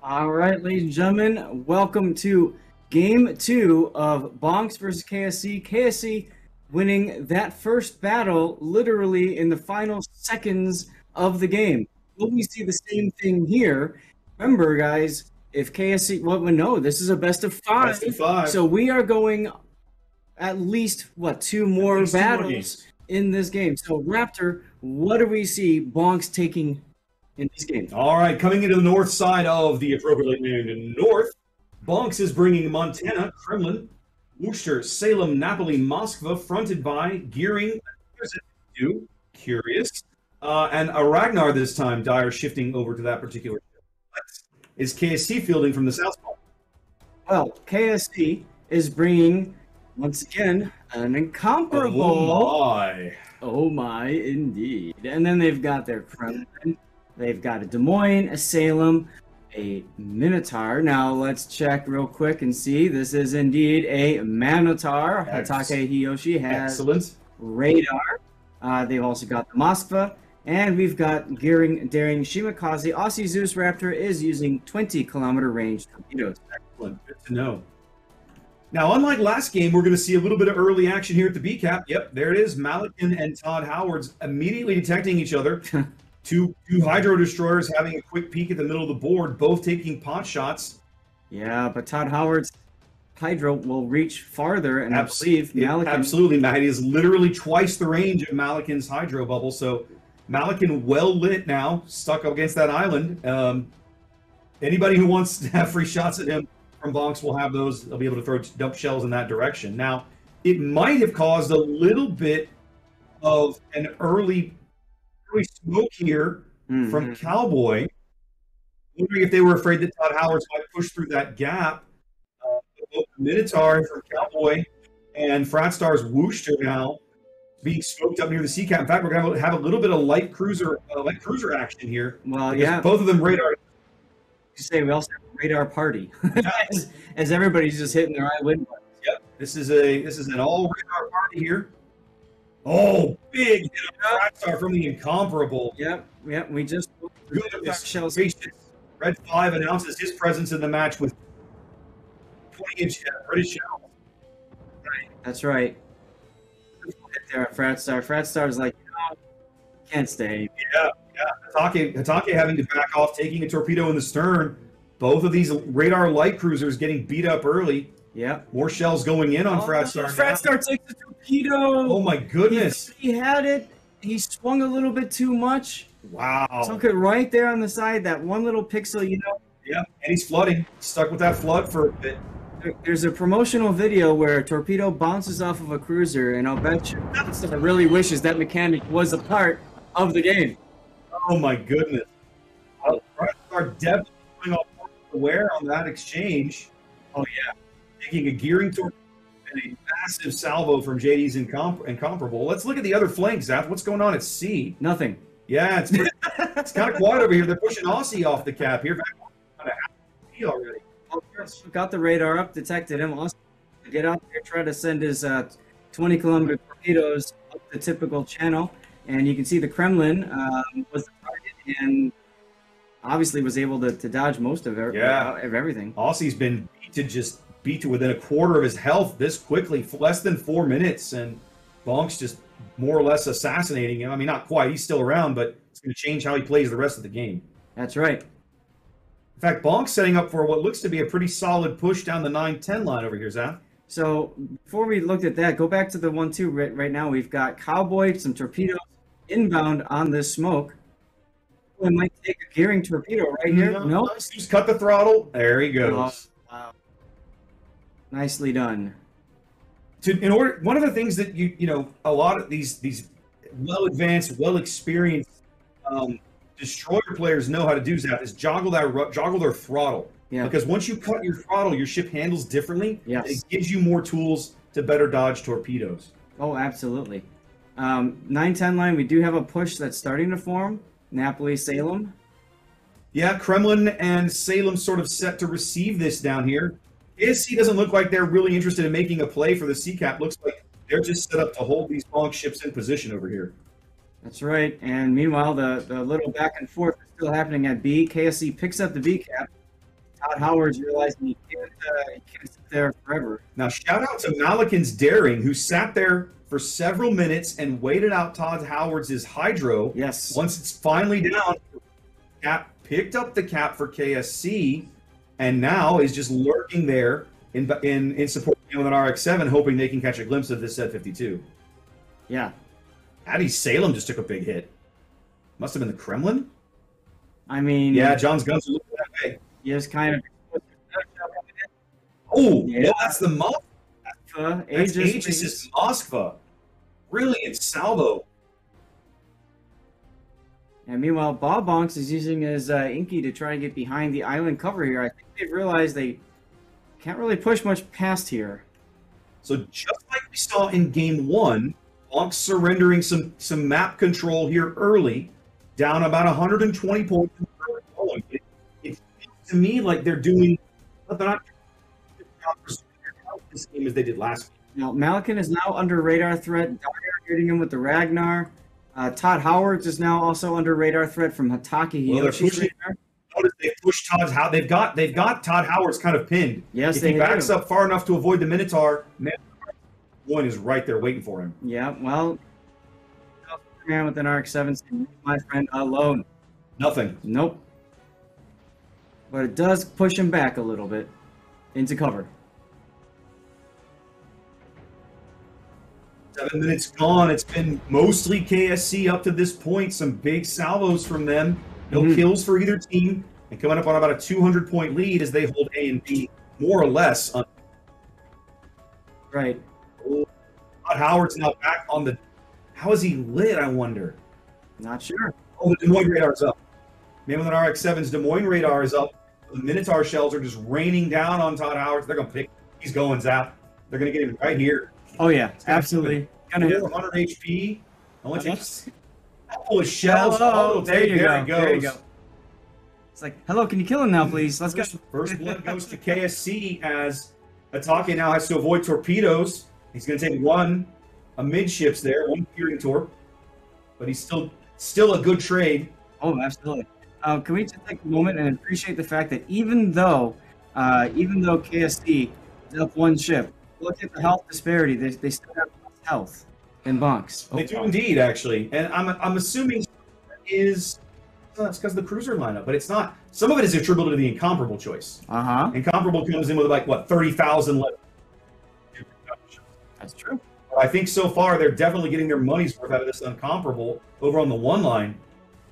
All right, ladies and gentlemen, welcome to Game 2 of BONKS versus KSC. KSC winning that first battle literally in the final seconds of the game. Will we see the same thing here? Remember, guys, if KSC, well, no, this is a best of five. Best of five. So we are going at least, two more battles in this game. So, Raptor, what do we see BONKS taking in these games? All right, coming into the north side of the appropriately named North, BONKS is bringing Montana, Kremlin, Worcester, Salem, Napoli, Moskva, fronted by Gearing, Curious, and a Ragnar this time. Dyer shifting over to that particular ship. Is KSC fielding from the south pole? Well, KSC is bringing, once again, an incomparable... Oh my, indeed. And then they've got their Kremlin. They've got a Des Moines, a Salem, a Minotaur. Now let's check real quick and see. This is indeed a Minotaur. Hatake Hiyoshi has excellent radar. They've also got the Moskva. And we've got Gearing, Daring, Shimakaze. Aussie Zeus Raptor is using 20-kilometer range torpedoes. Excellent. Good to know. Now, unlike last game, we're going to see a little bit of early action here at the B-Cap. Yep, there it is. Malikan and Todd Howard's immediately detecting each other. Two Hydro Destroyers having a quick peek at the middle of the board, both taking pot shots. Yeah, but Todd Howard's Hydro will reach farther, and I believe Malikan... Absolutely, Matt. It is literally twice the range of Malikan's Hydro bubble, so Malikan well lit now, stuck up against that island. Anybody who wants to have free shots at him from BONKS will have those. They'll be able to throw dump shells in that direction. Now, it might have caused a little bit of an early smoke here from Cowboy. Wondering if they were afraid that Todd Howard might push through that gap. Both Minotaur from Cowboy and Fratstar's Worcester now being smoked up near the sea cap. In fact, we're going to have a little bit of light cruiser action here. Well, yeah. Both of them radar. You say we also have a radar party as everybody's just hitting their eyelid. Yep. This is an all radar party here. Oh, big hit of Fratstar from the incomparable. Yep. We just shells. Red 5 announces his presence in the match with 20-inch British shells. Right. That's right. There at Fratstar. Fratstar's like, can't stay. Yeah. Hatake having to back off, taking a torpedo in the stern. Both of these radar light cruisers getting beat up early. Yeah. More shells going in on Fratstar. Fratstar takes the torpedo. Oh my goodness. He had it. He swung a little bit too much. Wow. Took it right there on the side. That one little pixel, Yeah, and he's flooding. Stuck with that flood for a bit. There's a promotional video where a torpedo bounces off of a cruiser, and I'll bet you Fratstar really wishes that mechanic was a part of the game. Oh my goodness. Fratstar definitely going off the wear on that exchange. Oh yeah. Taking a gearing torpedo and a massive salvo from JD's incomparable. Let's look at the other flank, Zap. What's going on at sea? Nothing. Yeah, it's kind of quiet over here. They're pushing Aussie off the cap here. Kind of happy already. Got the radar up, detected him. Aussie get out there, try to send his 20-kilometer torpedoes up the typical channel, and you can see the Kremlin was the target and obviously was able to dodge most of everything. Aussie's been beat to within a quarter of his health this quickly, less than 4 minutes, and BONKS just more or less assassinating him. I mean, not quite. He's still around, but it's going to change how he plays the rest of the game. That's right. In fact, BONKS setting up for what looks to be a pretty solid push down the 9-10 line over here, Zach. So before we looked at that, go back to the 1-2. Right now we've got Cowboy, some torpedoes inbound on this smoke. We might take a gearing torpedo right here. No. Just cut the throttle. There he goes. Oh, wow. Nicely done. One of the things that a lot of these well advanced, well experienced destroyer players know how to do, Zap, is joggle their throttle. Yeah. Because once you cut your throttle, your ship handles differently. Yes. It gives you more tools to better dodge torpedoes. Oh, absolutely. 9-10 line, we do have a push that's starting to form. Napoli, Salem. Yeah, Kremlin and Salem sort of set to receive this down here. KSC doesn't look like they're really interested in making a play for the C-Cap. Looks like they're just set up to hold these BONKS ships in position over here. That's right. And meanwhile, the little back and forth is still happening at B. KSC picks up the B cap. Todd Howard's realizing he can't sit there forever. Now, shout out to Malikin's Daring, who sat there for several minutes and waited out Todd Howard's hydro. Yes. Once it's finally down, Cap picked up the cap for KSC, and now is just lurking there in support with an RX-7, hoping they can catch a glimpse of this Set 52. Yeah. Addy Salem just took a big hit. Must have been the Kremlin. I mean, yeah, John's guns are looking that way. He is kind of. Oh, yeah, no, that's the Moskva. That's Aegis Moskva. Brilliant salvo. And meanwhile, BONKS is using his Inky to try and get behind the island cover here. I think they've realized they can't really push much past here. So just like we saw in Game 1, BONKS surrendering some map control here early, down about 120 points. It feels to me like they're doing, but they're not this game as they did last week. Now, Malikin is now under radar threat. Dyer hitting him with the Ragnar. Todd Howard's is now also under radar threat from Hatake. Well, they're pushing. Notice they pushed Todd Howard. They've got Todd Howard's kind of pinned. Yes, if he backs up far enough to avoid the Minotaur, one is right there waiting for him. Yeah, well, man with an RX-7, my friend, alone. Nothing. Nope. But it does push him back a little bit into cover. 7 minutes gone. It's been mostly KSC up to this point. Some big salvos from them. No kills for either team. And coming up on about a 200-point lead as they hold A and B more or less. Right. Todd Howard's now back on the... How is he lit, I wonder? Not sure. Oh, the Des Moines radar's up. Man with an RX-7's Des Moines radar is up. The Minotaur shells are just raining down on Todd Howard. They're going to pick. He's going, Zap. They're going to get him right here. Oh, yeah, absolutely. Gonna hit 100 HP. Only takes a couple of shells. Oh, there you go. He goes. There you go. It's like, hello, can you kill him now, please? Let's go. First blood goes to KSC as Atake now has to avoid torpedoes. He's going to take one amidships there, one peering torp, but he's still a good trade. Oh, absolutely. Can we just take a moment and appreciate the fact that even though KSC is up one ship, look at the health disparity. They still have less health than BONKS. They do indeed, actually, and I'm assuming that's because of the cruiser lineup, but it's not. Some of it is attributable to the Incomparable choice. Incomparable comes in with like what 30,000 left. That's true. But I think so far they're definitely getting their money's worth out of this Incomparable over on the one line.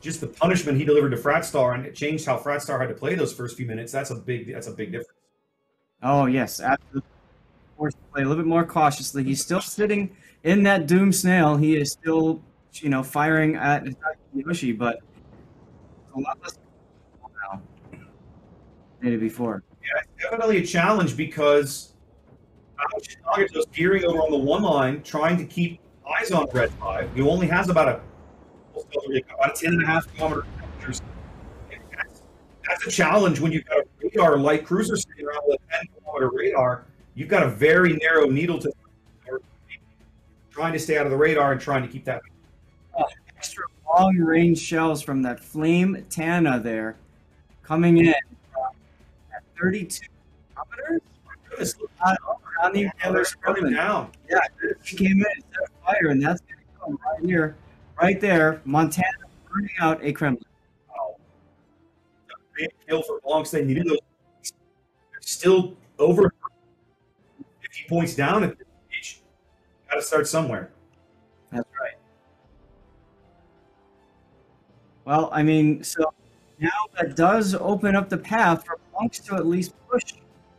Just the punishment he delivered to Fratstar, and it changed how Fratstar had to play those first few minutes. That's a big difference. Oh yes, absolutely. Forced to play a little bit more cautiously. He's still sitting in that Doom Snail. He is still, firing at Yoshi, but a lot less now than before. Yeah, it's definitely a challenge because Nagato's gearing over on the one line, trying to keep eyes on Red 5, who only has about a 10.5 kilometer. That's a challenge when you've got a radar light cruiser sitting around with a 10 kilometer radar. You've got a very narrow needle to trying to stay out of the radar and trying to keep that. Extra long range shells from that Flame Tana there coming in at 32 kilometers. On the other down. Yeah, he came in and set a fire, and that's going to come right here, right there. Montana burning out a Kremlin. Wow. Great kill for BONKS. They needed those. They're still over 50 points down at this stage. Got to start somewhere. That's right. Well, I mean, so now that does open up the path for BONKS to at least push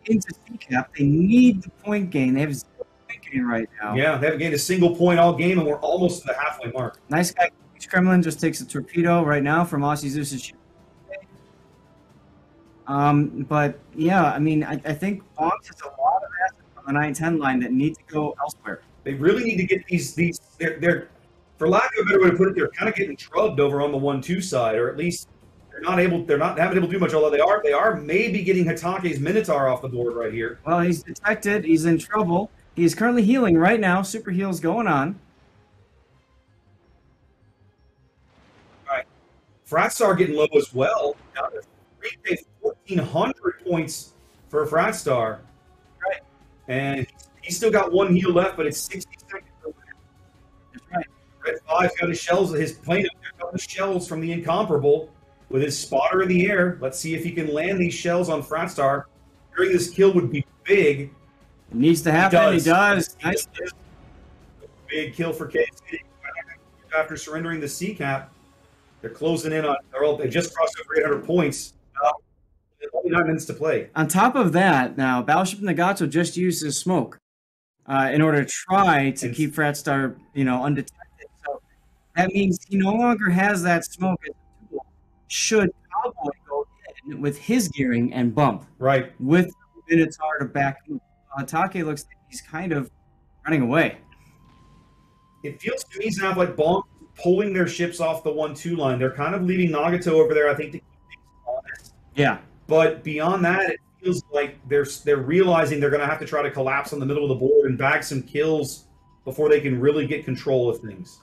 into CCAP. They need the point gain. They have 0 point gain right now. Yeah, they haven't gained a single point all game, and we're almost to the halfway mark. Nice guy. Kremlin just takes a torpedo right now from Aussie Zeus's ship. But yeah, I mean, I think BONKS has a lot of assets on the 910 line that need to go elsewhere. They really need to get these. They're for lack of a better way to put it, they're kind of getting trubbed over on the 1-2 side, or at least they're not haven't able to do much. Although they are maybe getting Hatake's Minotaur off the board right here. Well, he's detected. He's in trouble. He's currently healing right now. Super heal's going on. All right, Fratstar getting low as well. Down to 1,400 points for Fratstar. Right. And he's still got one heal left, but it's 60 seconds. That's right. Red 5's got his shells. His plane got the shells from the Incomparable with his spotter in the air. Let's see if he can land these shells on Fratstar. During this kill would be big. It needs to happen. He does. Nice. Big kill for KSC after surrendering the C cap. They're closing in on. They just crossed over 800 points. Only 9 minutes to play. On top of that, now Battleship Nagato just used his smoke in order to try to keep Fratstar, undetected. So that means he no longer has that smoke as a tool. Should Cowboy go in with his gearing and bump, right, with Minotaur to back move, Take looks like he's kind of running away. It feels to me now like BONKS pulling their ships off the 1-2 line. They're kind of leaving Nagato over there, I think, to keep things honest. Yeah. But beyond that, it feels like they're realizing they're going to have to try to collapse on the middle of the board and bag some kills before they can really get control of things.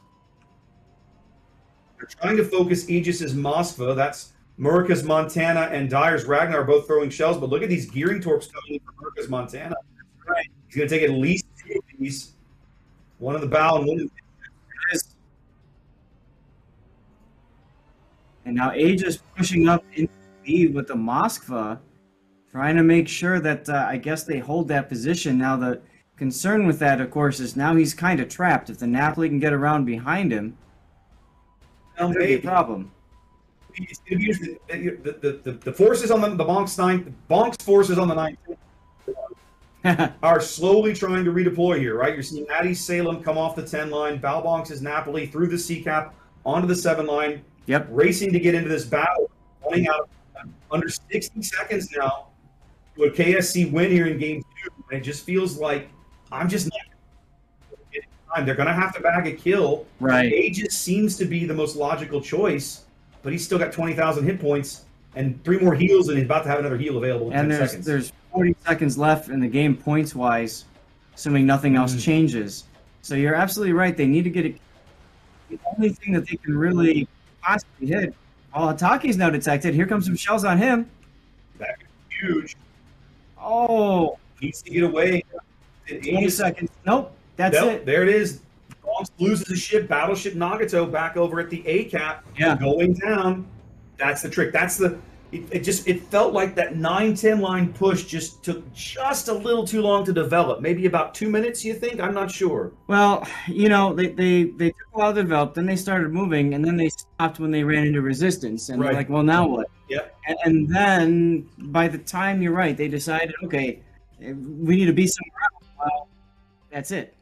They're trying to focus Aegis's Moskva. That's Murica's Montana and Dyer's Ragnar both throwing shells. But look at these gearing torps coming in from Murica's Montana. Right. He's going to take at least 2 of these. One in the bow and one in the... And now Aegis pushing up into the lead with the Moskva, trying to make sure that, I guess, they hold that position. Now, the concern with that, of course, is now he's kind of trapped. If the Napoli can get around behind him, that'll be a problem. It's going to be the forces on the BONKS forces on the 9th are slowly trying to redeploy here, right? You're seeing Addy Salem come off the 10 line, BONKS' Napoli through the C cap onto the 7 line. Yep. Racing to get into this battle, running out of under 60 seconds now to a KSC win here in game 2. And it just feels like I'm just not getting time. They're going to have to bag a kill. Right. Aegis seems to be the most logical choice, but he's still got 20,000 hit points and 3 more heals, and he's about to have another heal available in 10 seconds. There's 40 seconds left in the game points-wise, assuming nothing else changes. So you're absolutely right. They need to get it. The only thing that they can really possibly hit. Oh, Take's now detected. Here comes some shells on him. That could be huge. Oh. Needs to get away. 20 seconds. Nope. That's it. There it is. BONKS loses a ship. Battleship Nagato back over at the A cap. Yeah. Going down. That's the trick. That's the... It felt like that 9-10 line push just took just a little too long to develop. Maybe about 2 minutes, you think? I'm not sure. Well, they took a while to develop, then they started moving, and then they stopped when they ran into resistance. And they're like, well, now what? Yeah. And then by the time, you're right, they decided, okay, we need to be somewhere else. Well, that's it.